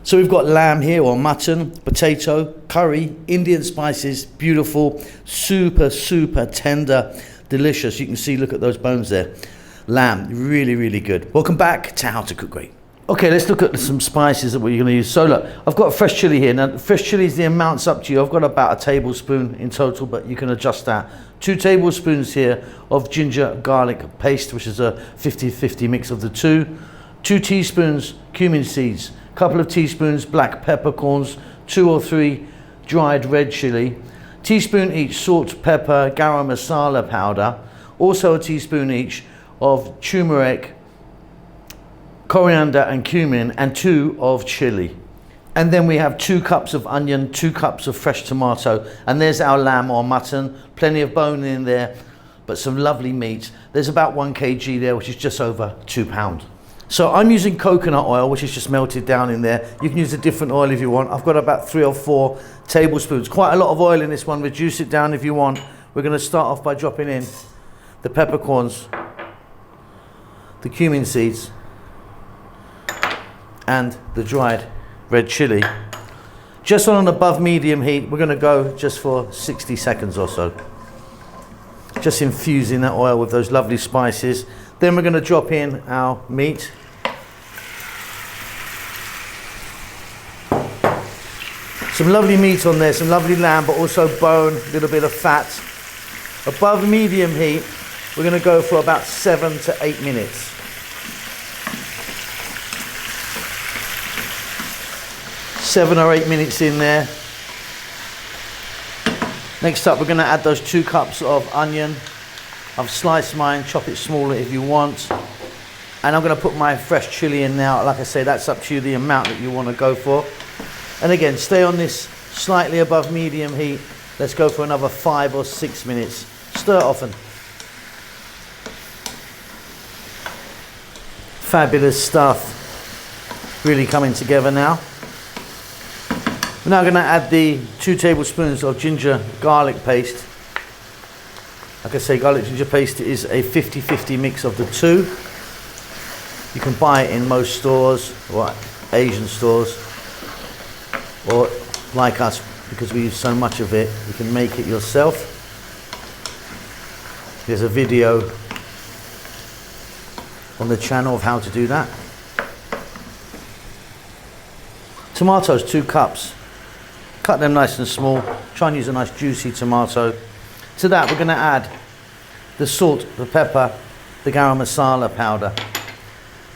So we've got lamb here, or mutton, potato, curry, Indian spices, beautiful, super, super tender, delicious. You can see, look at those bones there. Lamb, really, really good. Welcome back to How to Cook Great. Okay, let's look at some spices that we're going to use. So look, I've got fresh chili here. Now, fresh chili is the amount's up to you. I've got about a tablespoon in total, but you can adjust that. 2 tablespoons here of ginger garlic paste, which is a 50-50 mix of the two. 2 teaspoons cumin seeds, a couple of teaspoons black peppercorns, 2 or 3 dried red chili, teaspoon each salt, pepper, garam masala powder, also a teaspoon each of turmeric, coriander and cumin, and 2 of chili. And then we have 2 cups of onion, 2 cups of fresh tomato, and there's our lamb or mutton. Plenty of bone in there, but some lovely meat. There's about 1 kg there, which is just over £2. So I'm using coconut oil, which is just melted down in there. You can use a different oil if you want. I've got about 3 or 4 tablespoons. Quite a lot of oil in this one. Reduce it down if you want. We're going to start off by dropping in the peppercorns, the cumin seeds, and the dried red chili. Just on an above medium heat. We're going to go just for 60 seconds or so. Just infusing that oil with those lovely spices. Then we're going to drop in our meat. Some lovely meat on there, some lovely lamb, but also bone, a little bit of fat. Above medium heat, we're going to go for about 7 to 8 minutes. Seven or 8 minutes in there. Next up, we're going to add those 2 cups of onion. I've sliced mine, chop it smaller if you want. And I'm going to put my fresh chili in now. Like I say, that's up to you, the amount that you want to go for. And again, stay on this slightly above medium heat. Let's go for another 5 or 6 minutes. Stir often. Fabulous stuff. Really coming together now. We're now going to add the 2 tablespoons of ginger garlic paste. Like I say, garlic ginger paste is a 50-50 mix of the two. You can buy it in most stores, or Asian stores, or like us, because we use so much of it, you can make it yourself. There's a video on the channel of how to do that. Tomatoes, 2 cups. Cut them nice and small. Try and use a nice juicy tomato. To that we're going to add the salt, the pepper, the garam masala powder,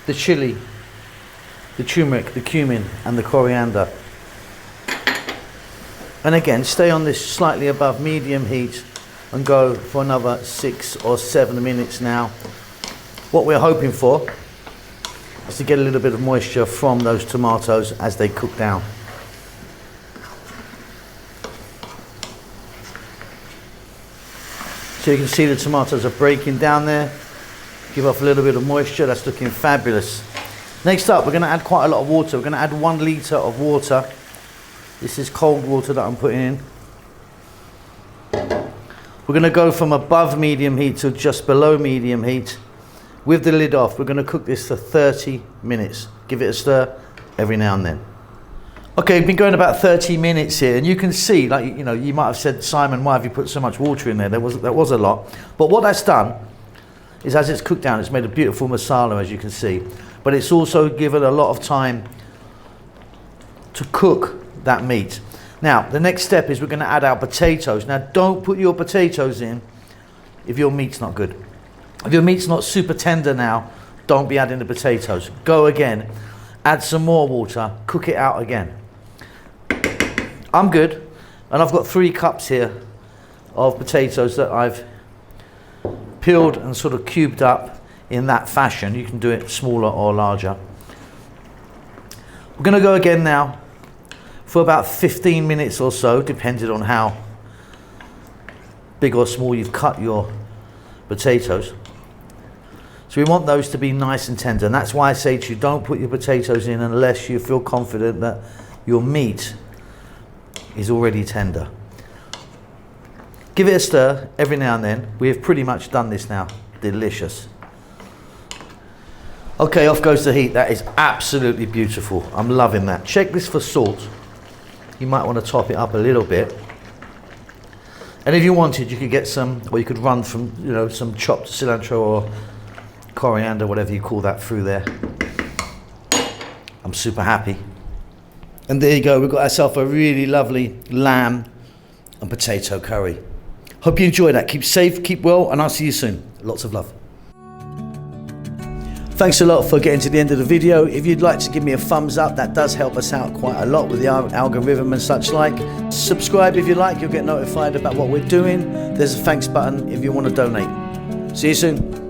the chili, the turmeric, the cumin and the coriander. And again, stay on this slightly above medium heat and go for another 6 or 7 minutes now. What we're hoping for is to get a little bit of moisture from those tomatoes as they cook down. So you can see the tomatoes are breaking down there. Give off a little bit of moisture. That's looking fabulous. Next up, we're going to add quite a lot of water. We're going to add 1 litre of water. This is cold water that I'm putting in. We're going to go from above medium heat to just below medium heat. With the lid off, we're going to cook this for 30 minutes. Give it a stir every now and then. Okay, we've been going about 30 minutes here, and you can see, like, you know, you might have said, Simon, why have you put so much water in there? There was a lot. But what that's done is, as it's cooked down, it's made a beautiful masala, as you can see. But it's also given a lot of time to cook that meat. Now, the next step is we're going to add our potatoes. Now, don't put your potatoes in if your meat's not good. If your meat's not super tender now, don't be adding the potatoes. Go again, add some more water, cook it out again. I'm good, and I've got 3 cups here of potatoes that I've peeled and sort of cubed up in that fashion. You can do it smaller or larger. We're going to go again now for about 15 minutes or so, depending on how big or small you've cut your potatoes. So we want those to be nice and tender, and that's why I say to you, don't put your potatoes in unless you feel confident that your meat is already tender. Give it a stir every now and then. We have pretty much done this now. Delicious. Okay, off goes the heat. That is absolutely beautiful. I'm loving that. Check this for salt. You might want to top it up a little bit. And if you wanted, you could get some, or you could run from, you know, some chopped cilantro or coriander, whatever you call that, through there. I'm super happy. And there you go. We've got ourselves a really lovely lamb and potato curry. Hope you enjoy that. Keep safe, keep well, and I'll see you soon. Lots of love. Thanks a lot for getting to the end of the video. If you'd like to give me a thumbs up, that does help us out quite a lot with the algorithm and such like. Subscribe if you like, you'll get notified about what we're doing. There's a thanks button if you want to donate. See you soon.